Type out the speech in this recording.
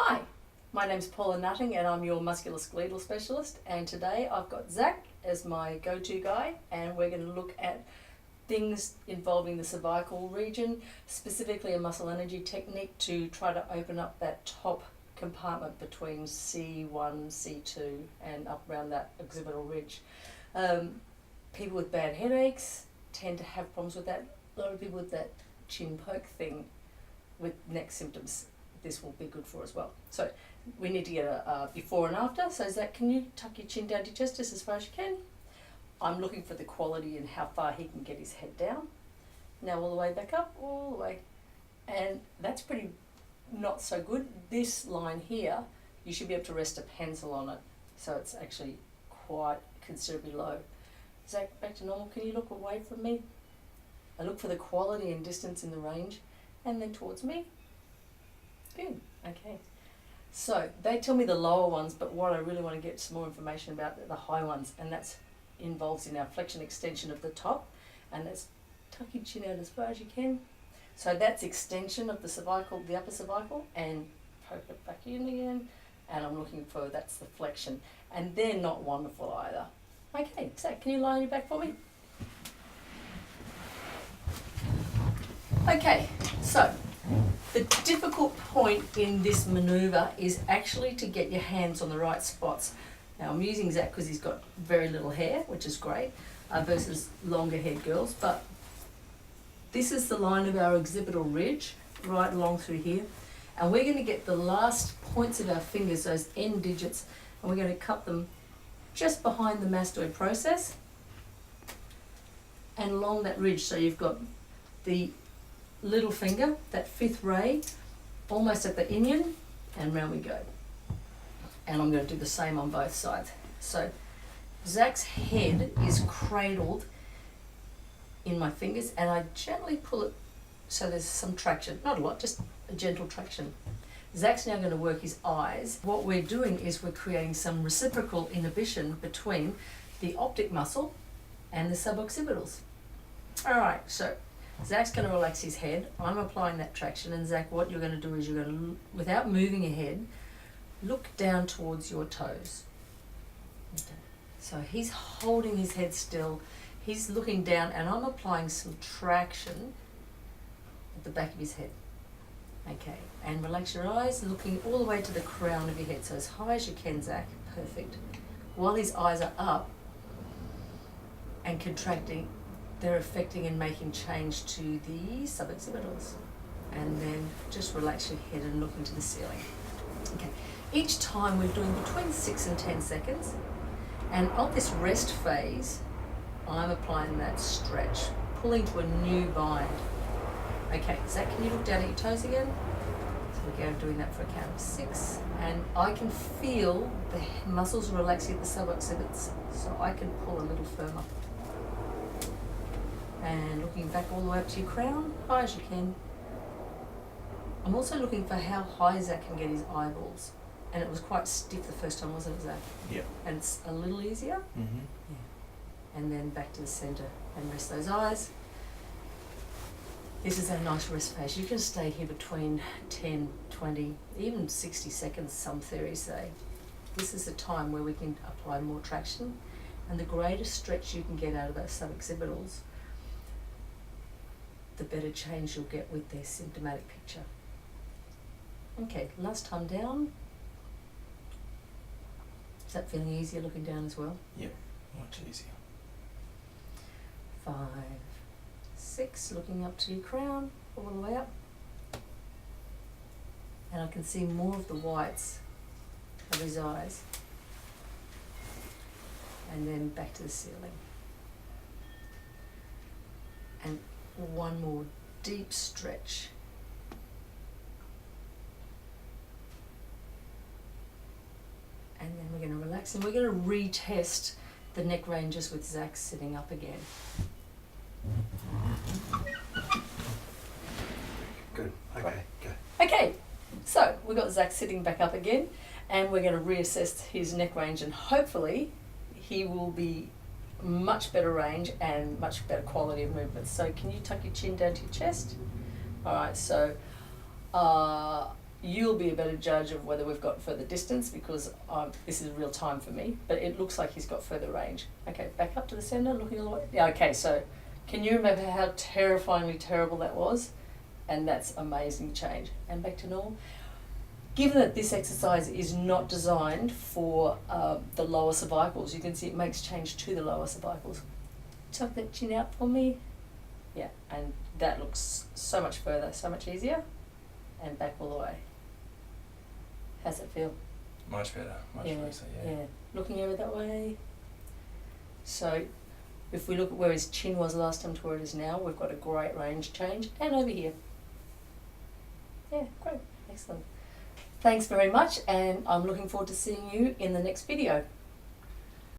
Hi, my name's Paula Nutting and I'm your musculoskeletal specialist, and today I've got Zach as my go-to guy, and we're going to look at things involving the cervical region, specifically a muscle energy technique to try to open up that top compartment between C1, C2 and up around that occipital ridge. People with bad headaches tend to have problems with that. A lot of people with that chin poke thing with neck symptoms, this will be good for as well. So we need to get a before and after. So Zach, can you tuck your chin down to your chest just as far as you can? I'm looking for the quality and how far he can get his head down. Now all the way back up, all the way. And that's pretty not so good. This line here, you should be able to rest a pencil on it. So it's actually quite considerably low. Zach, back to normal. Can you look away from me? I look for the quality and distance in the range, and then towards me. Good, okay. So they tell me the lower ones, but what I really want to get some more information about are the high ones, and that's involves in our flexion extension of the top, and that's tuck your chin out as far as you can. So that's extension of the cervical, the upper cervical, and poke it back in again, and I'm looking for, that's the flexion, and they're not wonderful either. Okay, Zach, can you lie on your back for me? Okay, so the difficult point in this manoeuvre is actually to get your hands on the right spots. Now I'm using Zach because he's got very little hair, which is great, versus longer haired girls, but this is the line of our occipital ridge, right along through here, and we're going to get the last points of our fingers, those end digits, and we're going to cut them just behind the mastoid process and along that ridge. So you've got the little finger, that fifth ray, almost at the inion, and round we go. And I'm going to do the same on both sides. So Zach's head is cradled in my fingers, and I gently pull it so there's some traction, not a lot, just a gentle traction. Zach's now going to work his eyes. What we're doing is we're creating some reciprocal inhibition between the optic muscle and the suboccipitals. All right, so Zach's going to relax his head. I'm applying that traction, and Zach, what you're going to do is you're going to, without moving your head, look down towards your toes. Okay. So he's holding his head still. He's looking down, and I'm applying some traction at the back of his head. Okay, and relax your eyes, looking all the way to the crown of your head. So as high as you can, Zach. Perfect. While his eyes are up and contracting, they're affecting and making change to the suboccipitals. And then just relax your head and look into the ceiling. Okay. Each time we're doing between 6 and 10 seconds. And on this rest phase, I'm applying that stretch, pulling to a new bind. Okay, Zach, can you look down at your toes again? So we're going doing that for a count of 6. And I can feel the muscles relaxing at the suboccipitals, so I can pull a little firmer. And looking back all the way up to your crown, high as you can. I'm also looking for how high Zach can get his eyeballs. And it was quite stiff the first time, wasn't it, Zach? Yeah. And it's a little easier. Mm-hmm. Yeah. And then back to the centre and rest those eyes. This is a nice rest phase. You can stay here between 10, 20, even 60 seconds, some theories say. This is a time where we can apply more traction, and the greater stretch you can get out of those suboccipitals, the better change you'll get with their symptomatic picture. Okay, last time down. Is that feeling easier looking down as well? Yep, much easier. 5, 6, looking up to your crown, all the way up. And I can see more of the whites of his eyes. And then back to the ceiling. And one more deep stretch. And then we're going to relax, and we're going to retest the neck ranges with Zach sitting up again. Good. Okay, go. Okay, so we've got Zach sitting back up again, and we're going to reassess his neck range, and hopefully he will be much better range and much better quality of movement. So can you tuck your chin down to your chest? All right, so you'll be a better judge of whether we've got further distance because this is real time for me, but it looks like he's got further range. Okay, back up to the centre, looking all the way. Yeah, okay, so can you remember how terrifyingly terrible that was? And that's amazing change. And back to normal. Given that this exercise is not designed for the lower cervicals, you can see it makes change to the lower cervicals. Tuck that chin out for me. Yeah, and that looks so much further, so much easier. And back all the way. How's it feel? Much better, much looser, yeah. Looking over that way. So if we look at where his chin was last time to where it is now, we've got a great range change. And over here. Yeah, great. Excellent. Thanks very much, and I'm looking forward to seeing you in the next video.